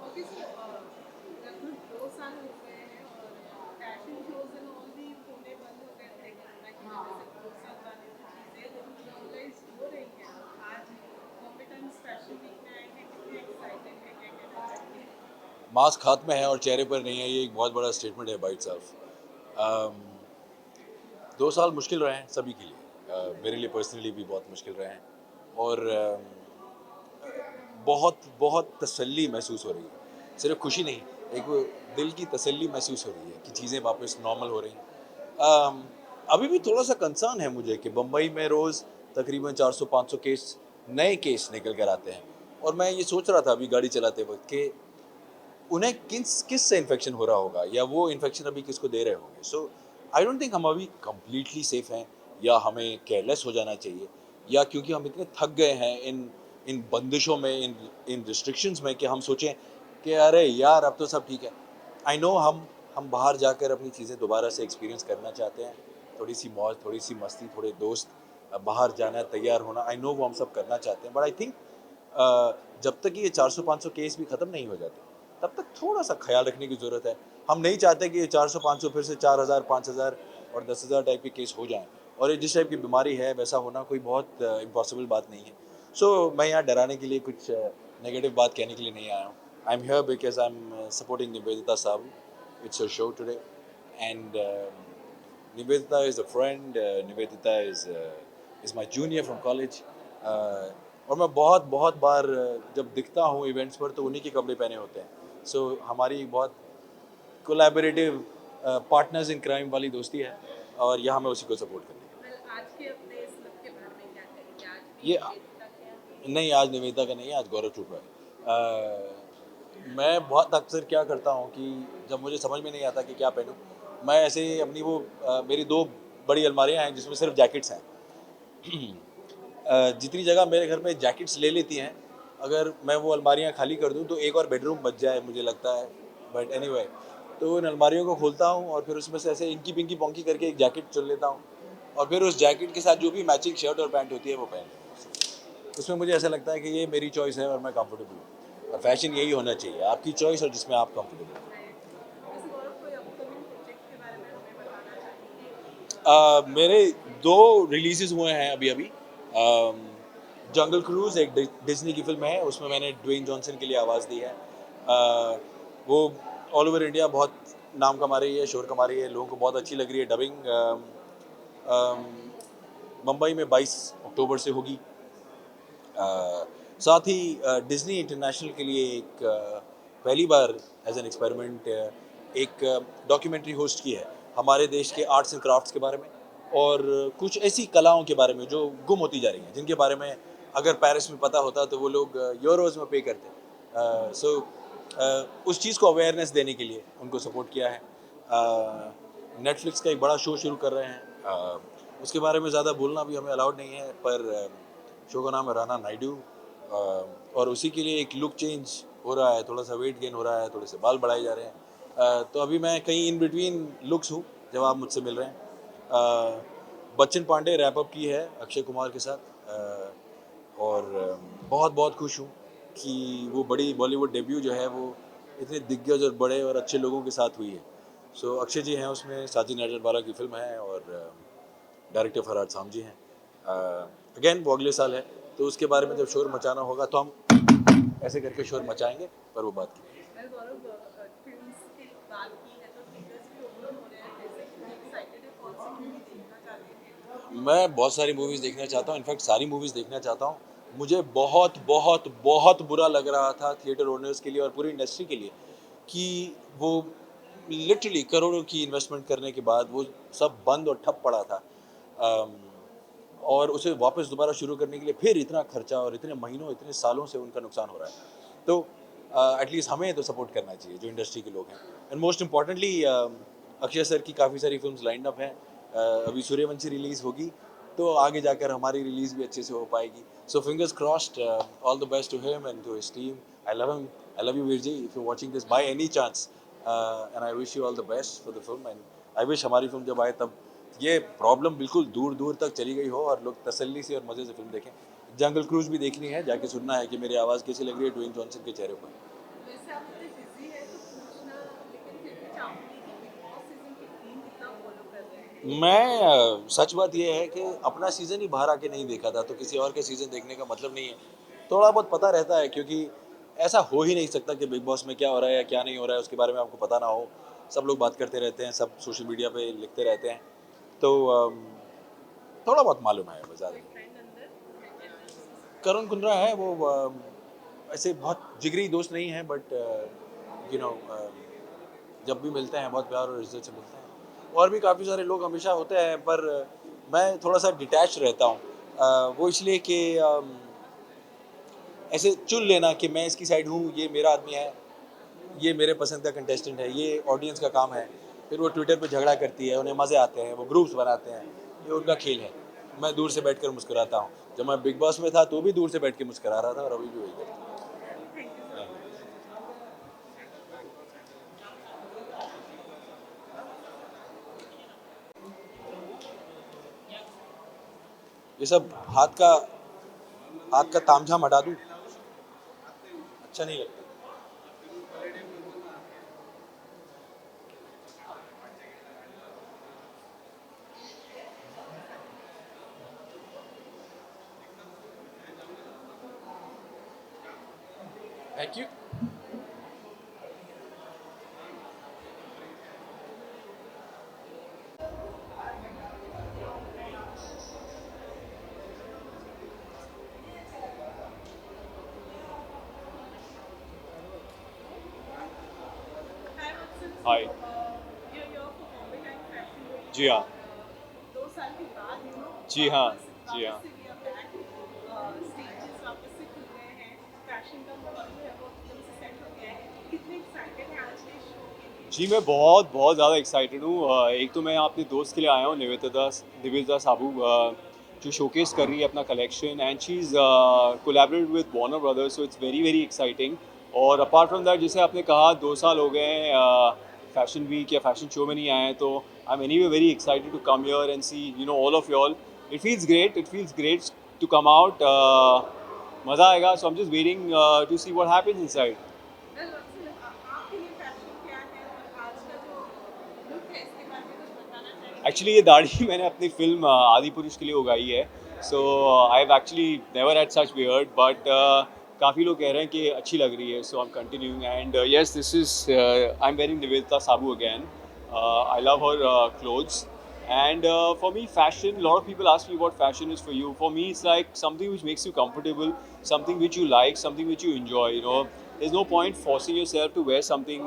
Okay so लगभग 2 साल हो गए हैं और फैशन शोज एंड ऑल भी होने बंद हो गए थे कोरोना की वजह से। 2 साल बाद ये सब चीज़ें नॉर्मलाइज हो रही हैं। आज कॉम्पिटेंस फैशन वीक में आए हैं, कितने एक्साइटेड हैं, क्या कहना चाहेंगे? मास्क हाथ में है और चेहरे पर नहीं है, ये एक बहुत बड़ा स्टेटमेंट है बाई इटसेल्फ। 2 साल मुश्किल रहे हैं सभी के लिए। मेरे लिए पर्सनली भी बहुत मुश्किल रहे हैं और बहुत बहुत तसल्ली महसूस हो रही है। सिर्फ खुशी नहीं, एक वो दिल की तसल्ली महसूस हो रही है कि चीज़ें वापस नॉर्मल हो रही हैं। अभी भी थोड़ा सा कंसर्न है मुझे कि बम्बई में रोज़ तकरीबन 400-500 केस, नए केस निकल कर आते हैं। और मैं ये सोच रहा था अभी गाड़ी चलाते वक्त कि उन्हें किस किस से इन्फेक्शन हो रहा होगा या वो इन्फेक्शन अभी किसको दे रहे होंगे। सो आई डोंट थिंक हम अभी कंप्लीटली सेफ हैं, या हमें केयरलेस हो जाना चाहिए, या क्योंकि हम इतने थक गए हैं इन बंदिशों में, इन रिस्ट्रिक्शंस में, कि हम सोचें कि अरे यार अब तो सब ठीक है। आई नो हम बाहर जाकर अपनी चीज़ें दोबारा से एक्सपीरियंस करना चाहते हैं, थोड़ी सी मौज, थोड़ी सी मस्ती, थोड़े दोस्त, बाहर जाना, तैयार होना, आई नो वो हम सब करना चाहते हैं, बट आई थिंक जब तक ये 400-500 केस भी ख़त्म नहीं हो जाते, तब तक थोड़ा सा ख्याल रखने की ज़रूरत है। हम नहीं चाहते कि ये 400-500 फिर से 4000, 5000 और 10,000 टाइप के केस हो जाएं, और ये जिस टाइप की बीमारी है वैसा होना कोई बहुत इम्पॉसिबल बात नहीं है। सो मैं यहाँ डराने के लिए, कुछ नेगेटिव बात कहने के लिए नहीं आया हूँ। आई am here because I am supporting Nivedita Sabu. It's a show today and Nivedita is a friend. Nivedita is my junior from college. और मैं बहुत बहुत बार जब दिखता हूँ इवेंट्स पर तो उन्हीं के कपड़े पहने होते हैं। सो हमारी बहुत कोलैबोरेटिव पार्टनर्स इन क्राइम वाली दोस्ती है, और यहाँ मैं उसी को सपोर्ट करने के वेल, आज के अपने इस लुक के बारे में क्या कहेंगे? आज भी लिए। निवेदिता के यहाँ ये नहीं, आज निवेदिता का नहीं है, आज गौरव चोपड़ा है। मैं बहुत अक्सर क्या करता हूँ कि जब मुझे समझ में नहीं आता कि क्या पहनूं, मैं ऐसे ही अपनी वो मेरी दो बड़ी अलमारियाँ हैं जिसमें सिर्फ जैकेट्स हैं। जितनी जगह मेरे घर में जैकेट्स ले लेती हैं, अगर मैं वो अलमारियाँ खाली कर दूं तो एक और बेडरूम बच जाए मुझे लगता है। बट एनीवे, तो उन अलमारियों को खोलता हूँ और फिर उसमें से ऐसे इंकी पिंकी पोंकी करके एक जैकेट चुन लेता हूँ, और फिर उस जैकेट के साथ जो भी मैचिंग शर्ट और पैंट होती है वो पहन लेता हूँ। उसमें मुझे ऐसा लगता है कि ये मेरी चॉइस है और मैं कंफर्टेबल हूँ, और फैशन यही होना चाहिए, आपकी चॉइस और जिसमें आप कंफर्टेबल हो। I agree. वैसे गौरव, कोई अपकमिंग प्रोजेक्ट के बारे में हमें बताना चाहेंगे? मेरे दो रिलीजेस हुए हैं अभी अभी। जंगल क्रूज एक डिज्नी की फिल्म है, उसमें मैंने ड्वेन जॉनसन के लिए आवाज़ दी है। वो ऑल ओवर इंडिया बहुत नाम कमा रही है, शोर कमा रही है, लोगों को बहुत अच्छी लग रही है डबिंग। मुंबई में 22 अक्टूबर से होगी। साथ ही डिज्नी इंटरनेशनल के लिए एक पहली बार एज एन एक्सपेरिमेंट एक डॉक्यूमेंट्री होस्ट की है हमारे देश के आर्ट्स एंड क्राफ्ट्स के बारे में, और कुछ ऐसी कलाओं के बारे में जो गुम होती जा रही हैं, जिनके बारे में अगर पेरिस में पता होता तो वो लोग यूरोज में पे करते। सो उस चीज़ को अवेयरनेस देने के लिए उनको सपोर्ट किया है। नेटफ्लिक्स का एक बड़ा शो शुरू कर रहे हैं। उसके बारे में ज़्यादा बोलना भी हमें अलाउड नहीं है, पर शो का नाम है राना नायडू। और उसी के लिए एक लुक चेंज हो रहा है, थोड़ा सा वेट गेन हो रहा है, थोड़े से बाल बढ़ाए जा रहे हैं। तो अभी मैं कहीं इन बिटवीन लुक्स हूँ जब आप मुझसे मिल रहे हैं। बच्चन पांडे रैप अप की है अक्षय कुमार के साथ। और बहुत बहुत खुश हूँ कि वो बड़ी बॉलीवुड डेब्यू जो है वो इतने दिग्गज और बड़े और अच्छे लोगों के साथ हुई है। सो अक्षय जी हैं उसमें, साजिद नडियाडवाला की फिल्म है, और डायरेक्टर फरहाद सामजी हैं। अगेन वो अगले साल है, तो उसके बारे में जब शोर मचाना होगा तो हम ऐसे करके शोर मचाएंगे, पर वो बात की। वेल गौरव, फिल्म्स की बात की है तो थिएटर्स भी ओपन हो रहे हैं फिर से। कितने एक्साइटेड है? कौन सी मूवी देखना चाहते हैं थिएटर में? मैं बहुत सारी मूवीज़ देखना चाहता हूँ, इनफैक्ट सारी मूवीज़ देखना चाहता हूँ। मुझे बहुत बहुत बहुत बुरा लग रहा था थिएटर ओनर्स के लिए और पूरी इंडस्ट्री के लिए कि वो लिटरली करोड़ों की इन्वेस्टमेंट करने के बाद वो सब बंद और ठप पड़ा था। अम, और उसे वापस दोबारा शुरू करने के लिए फिर इतना खर्चा, और इतने महीनों, इतने सालों से उनका नुकसान हो रहा है। तो एटलीस्ट हमें तो सपोर्ट करना चाहिए जो इंडस्ट्री के लोग हैं। And most importantly Akshay sir की काफ़ी सारी फिल्म्स लाइंड अप हैं। अभी सूर्यवंशी रिलीज़ होगी, तो आगे जाकर हमारी रिलीज़ भी अच्छे से हो पाएगी। So fingers crossed, all the best to him and to his team. I love him, I love you Veer ji, if you watching this by any chance, and I wish you all the best for the film. And I wish हमारी film जब आए तब ये problem बिल्कुल दूर दूर तक चली गई हो और लोग तसल्ली से और मज़े से फिल्म देखें। जंगल क्रूज भी देखनी है, जाके सुनना है कि मेरी आवाज़ कैसी लग रही है ड्वेन जॉनसन के चेहरे पर। वैसे आप इतने बिजी है तो पूछना, लेकिन फिर भी चाहूंगी कि बिग बॉस सीजन 15 कितना फॉलो कर रहे हैं। मैं सच बात यह है कि अपना सीज़न ही बाहर आके नहीं देखा था, तो किसी और के सीज़न देखने का मतलब नहीं है। थोड़ा बहुत पता रहता है, क्योंकि ऐसा हो ही नहीं सकता कि बिग बॉस में क्या हो रहा है या क्या नहीं हो रहा है उसके बारे में आपको पता ना हो। सब लोग बात करते रहते हैं, सब सोशल मीडिया पे लिखते रहते हैं, तो थोड़ा बहुत मालूम है, बस ज़्यादा कोई नहीं। फ्रेंड अंदर है क्या जिसको करुण कुंद्रा है वो, ऐसे बहुत जिगरी दोस्त नहीं है, बट यू नो जब भी मिलते हैं बहुत प्यार और इज्जत से मिलते हैं। और भी काफ़ी सारे लोग हमेशा होते हैं, पर मैं थोड़ा सा डिटैच रहता हूँ। वो इसलिए कि ऐसे चुन लेना कि मैं इसकी साइड हूँ, ये मेरा आदमी है, ये मेरे पसंद का कंटेस्टेंट है, ये ऑडियंस का काम है। फिर वो ट्विटर पे झगड़ा करती है, उन्हें मज़े आते हैं, वो ग्रुप्स बनाते हैं, ये उनका खेल है। मैं दूर से बैठ कर मुस्कुराता हूँ। जब मैं बिग बॉस में था तो भी दूर से बैठ के मुस्कुरा रहा था, और अभी भी वही करता हूँ। Thank you so much. ये सब हाथ का तामझाम हटा दूँ, अच्छा नहीं लगता। Thank you. Hi Vatsal, so hi. You here for Bombay time fashion week जी हाँ। और 2 साल के बाद जी हाँ। वापस जी हाँ। वापस से वी आर बैक, स्टेजेस वापस से खुल गए हैं, फैशन का माहौल जो है वो एकदम से सेट हो गया है। कितने एक्साइटेड हैं आज के शो के लिए? जी मैं बहुत बहुत ज़्यादा एक्साइटेड हूँ। एक तो मैं अपने दोस्त के लिए आया हूँ, निवेदिता साबू, जो शोकेस कर रही है अपना collection, and she is collaborated with Warner Brothers, so it's very very exciting. और अपार्ट फ्रॉम दैट, जैसे आपने कहा 2 साल हो गए हैं फैशन वीक या फैशन शो में नहीं आए हैं, तो I am anyway very excited to come here and see all of you all. It feels great to come out. मज़ा आएगा, so I am just waiting to see what happens inside. Well वत्सल, आपके लिए fashion क्या है और आज का जो लुक है इसके बारे में कुछ बताना चाहेंगे? एक्चुअली ये दाढ़ी मैंने अपनी फिल्म आदि पुरुष के लिए उगाई है। So I have actually never had such beard, but काफ़ी लोग कह रहे हैं कि अच्छी लग रही है, so I am continuing. And yes, this is I am wearing Nivedita Saboo again. I love her clothes. And for me, fashion, a lot of people ask me what fashion is for you. For me, it's like something which makes you comfortable, something which you like, something which you enjoy. There's no point forcing yourself to wear something.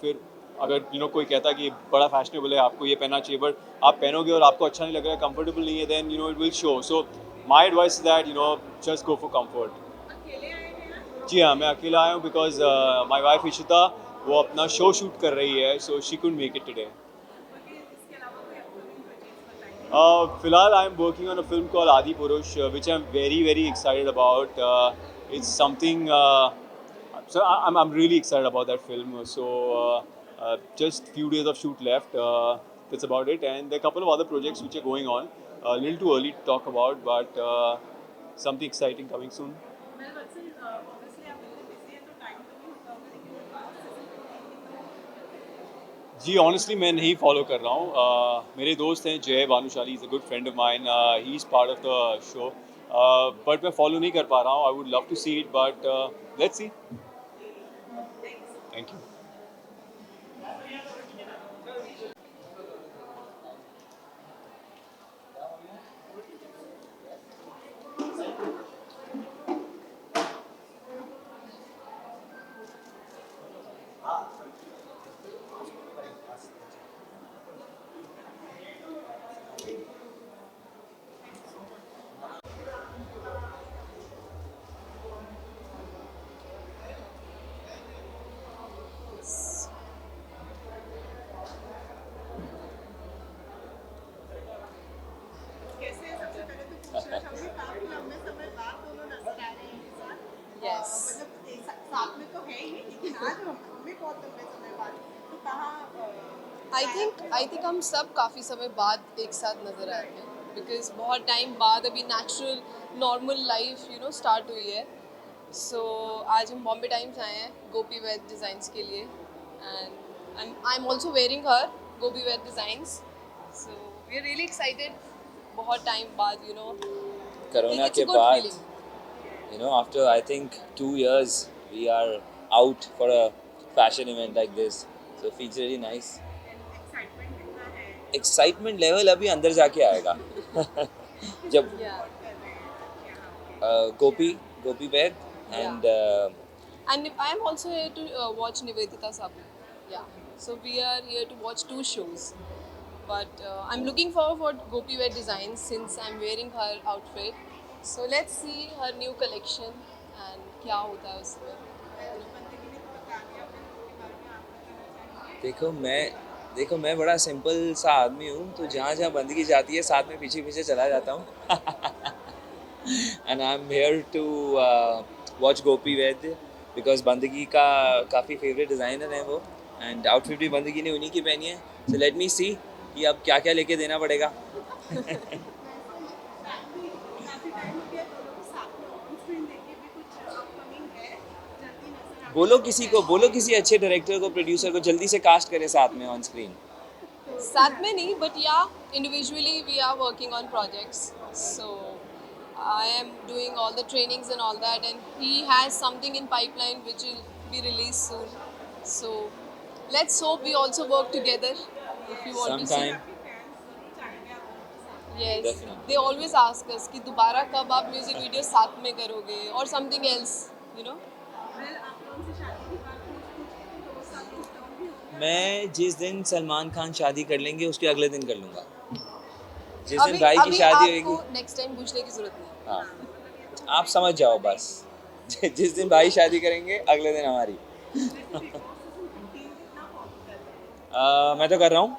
फिर अगर कोई कहता है कि बड़ा fashionable है, आपको ये पहनना चाहिए, बट आप पहनोगे और आपको अच्छा नहीं लग रहा है, कंफर्टेबल नहीं है, then it will show. So my advice is that just go for comfort. अकेले आए हैं आप? जी हाँ, मैं अकेला आया हूँ बिकॉज माई वाइफ इशिता वो अपना शो शूट कर रही है, so she couldn't make it today. बाकी इसके अलावा कोई अपकमिंग प्रोजेक्ट्स बताएंगे? फिलहाल I am working on a film call Adipurush, which I am very very excited about. It's something, so I'm really excited about that film. So just few days of shoot left. That's about it. And there are a couple of other projects which are going on. A little too early to talk about, but something exciting coming soon. Well Vatsal, obviously आप इतने busy हैं तो time तो नहीं होता होगा, लेकिन big boss season 15 कितना फॉलो कर रहे हैं? जी ऑनेस्टली मैं नहीं फॉलो कर रहा हूँ। मेरे दोस्त हैं Jay Bhanushali, is a good friend of mine, he is part of the show, but मैं फॉलो नहीं कर पा रहा हूँ। I would love to see it, but let's see. Thank you so thank you. Much. कैसे हैं? सबसे पहले तो पूछना चाहूंगी, काफी लंबे समय बाद दोनों नजर आ रहे हैं एक साथ। Yes. मतलब साथ में तो है ही, लेकिन आज हमें बहुत लंबे समय बाद तो कहाँ I think हम सब काफ़ी समय बाद एक साथ नज़र आए हैं बिकॉज बहुत टाइम बाद अभी नेचुरल नॉर्मल लाइफ स्टार्ट हुई है, सो आज हम बॉम्बे टाइम्स आए हैं गोपी वेद डिज़ाइंस के लिए and I am also wearing her Gopi Ved designs so we are really excited बहुत टाइम बाद यू नो कोरोना it's के a good बाद feeling. you know, after I think 2 years, we are out for a fashion event like this. So it feels really nice. Excitement कितना है Excitement level अभी अंदर जाके आएगा. जब Yeah. कर रहे हैं यहाँ पे गोपी वेद and And I am also here to watch Nivedita Sabu. Yeah. So we are here to watch 2 shows. But I'm looking forward for Gopi Wear Designs since I'm wearing her outfit. So let's see her new collection and क्या होता है उसमें. बंदगी ने तो बता दिया फिर उसके बारे में आप बताना चाहेंगे देखो मैं बड़ा सिंपल सा आदमी हूँ, तो जहाँ जहाँ बंदगी जाती है साथ में पीछे पीछे चला जाता हूँ. And I am here to watch Gopi Ved because Bandgi का काफ़ी फेवरेट डिज़ाइनर है वो, एंड आउटफिट भी बंदगी ने उन्हीं की पहनी है. सो लेट मी सी कि अब क्या क्या लेके देना पड़ेगा. काफी टाइम हो गया दोनों को साथ में ऑन स्क्रीन देखे भी कुछ अपकमिंग है जल्दी नजर आ बोलो किसी अच्छे डायरेक्टर को, प्रोड्यूसर को जल्दी से कास्ट करे साथ में ऑन स्क्रीन. साथ में नहीं but yeah individually we are working on projects. So I am doing all the trainings and all that and he has something in pipeline which will be released soon. So let's hope we also work together if you want to see. Sometime. Fans जरूर चाहेंगे आप दोनों के साथ Yes, Definitely. they always ask us कि दोबारा कब आप म्यूजिक वीडियो साथ में करोगे और something else, you know. Well आप लोगों से शादी की बात कुछ 2 साल की टर्म भी हो गया मैं जिस दिन सलमान खान शादी कर लेंगे उसके अगले दिन कर लूँगा. जिस दिन भाई की शादी होगी, आपको नेक्स्ट टाइम पूछने की जरूरत नहीं. हाँ आप समझ जाओ बस. जिस दिन भाई शादी करेंगे अगले दिन हमारी. मैं तो कर रहा हूँ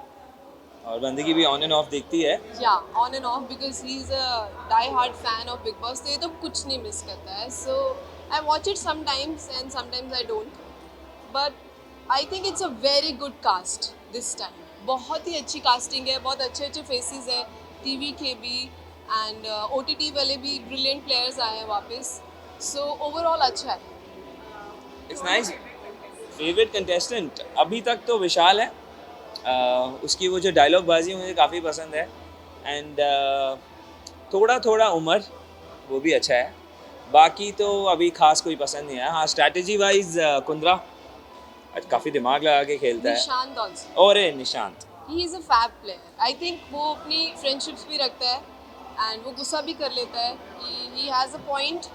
और बंदगी भी ऑन एंड ऑफ देखती है. Yeah, on and off because he's a die-hard fan of Big Boss. तो ये तो कुछ नहीं मिस करता है. So I watch it sometimes and sometimes I don't. But I think it's a very good cast this time. बहुत ही अच्छी casting है, बहुत अच्छे अच्छे faces है. TV के भी and OTT वाले भी brilliant players आए हैं वापस. So overall अच्छा है. It's nice. फेवरेट कंटेस्टेंट अभी तक तो विशाल है. उसकी वो जो डायलॉग बाजी मुझे काफ़ी पसंद है. एंड थोड़ा थोड़ा उमर वो भी अच्छा है. बाकी तो अभी खास कोई पसंद नहीं है. हाँ स्ट्रैटेजी वाइज कुंद्रा काफ़ी दिमाग लगा के खेलता है. निशांत also. और Nishant He is a fab player. I think वो अपनी friendships भी रखता है and वो गुस्सा भी कर लेता है. He has a point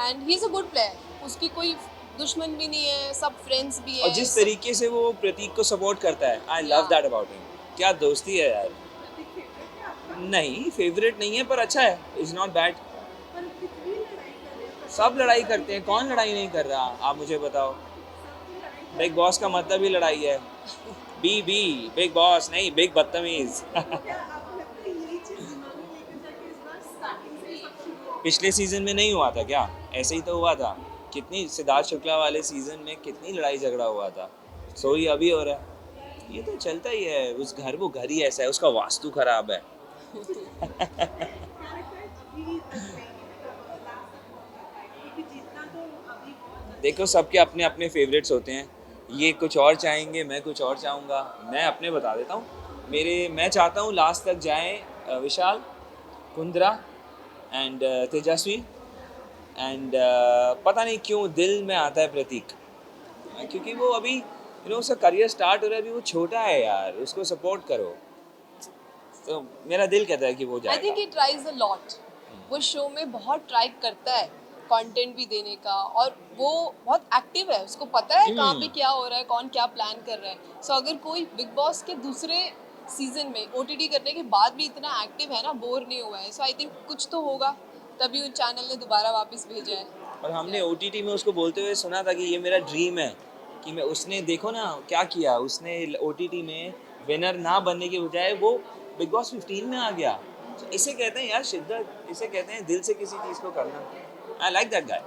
and he is a good player. उसकी कोई दुश्मन भी नहीं है, सब फ्रेंड्स भी है. और जिस तरीके से वो प्रतीक को सपोर्ट करता है, I love that about him. क्या दोस्ती है यार. नहीं फेवरेट नहीं है पर अच्छा है. Is not bad. पर कितनी लड़ाई कर रहे हैं सब लड़ाई करते हैं, कौन लड़ाई नहीं कर रहा आप मुझे बताओ. बिग बॉस का मतलब ही लड़ाई है. बी बिग बॉस नहीं बिग बदतमीज. क्या आपको लगता है यही चीज दिमाग में लेकर जाके इस बार स्टार्टिंग से ही सब शुरू हो पिछले सीजन में नहीं हुआ था क्या? ऐसे ही तो हुआ था. कितनी सिद्धार्थ शुक्ला वाले सीजन में कितनी लड़ाई झगड़ा हुआ था. सो ये अभी हो रहा है. ये तो चलता ही है. उस घर वो घर ही ऐसा है, उसका वास्तु खराब है. देखो सबके अपने अपने फेवरेट्स होते हैं. ये कुछ और चाहेंगे, मैं कुछ और चाहूँगा. मैं अपने बता देता हूँ. मैं चाहता हूँ लास्ट तक जाएं विशाल, कुंद्रा एंड तेजस्वी एंड पता नहीं क्यों दिल में आता है प्रतीक. क्योंकि वो अभी उसका करियर स्टार्ट हो रहा है. अभी वो छोटा है यार, उसको सपोर्ट करो. तो मेरा दिल कहता है कि वो I जाएगा. think he tries a lot. वो शो में बहुत ट्राई करता है कंटेंट भी देने का और वो बहुत एक्टिव है. उसको पता है कहाँ पे क्या हो रहा है, कौन क्या प्लान कर रहा है. सो अगर कोई बिग बॉस के दूसरे सीजन में OTT करने के बाद भी इतना एक्टिव है ना, बोर नहीं हुआ है. सो आई थिंक कुछ तो होगा तभी उन चैनल ने दोबारा वापस भेजा है. और हमने OTT में उसको बोलते हुए सुना था कि ये मेरा ड्रीम है कि मैं. उसने देखो ना क्या किया. उसने OTT में विनर ना बनने के बजाय वो बिग बॉस 15 में आ गया. तो इसे कहते हैं यार शिद्दत. इसे कहते हैं दिल से किसी चीज़ को करना. I like that guy.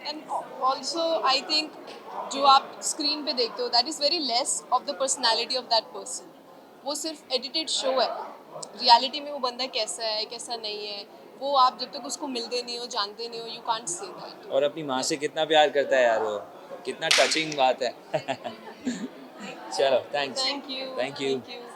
And also I think जो आप स्क्रीन पे देखते हो that is very less of the personality of that person. वो सिर्फ एडिटेड शो है. रियलिटी में वो बंदा कैसा है कैसा नहीं है वो आप जब तक उसको मिलते नहीं हो, जानते नहीं हो, यू कांट से दैट. और अपनी माँ से कितना प्यार करता है यार वो, कितना टचिंग बात है. चलो, thanks. Thank you. Thank you. Thank you.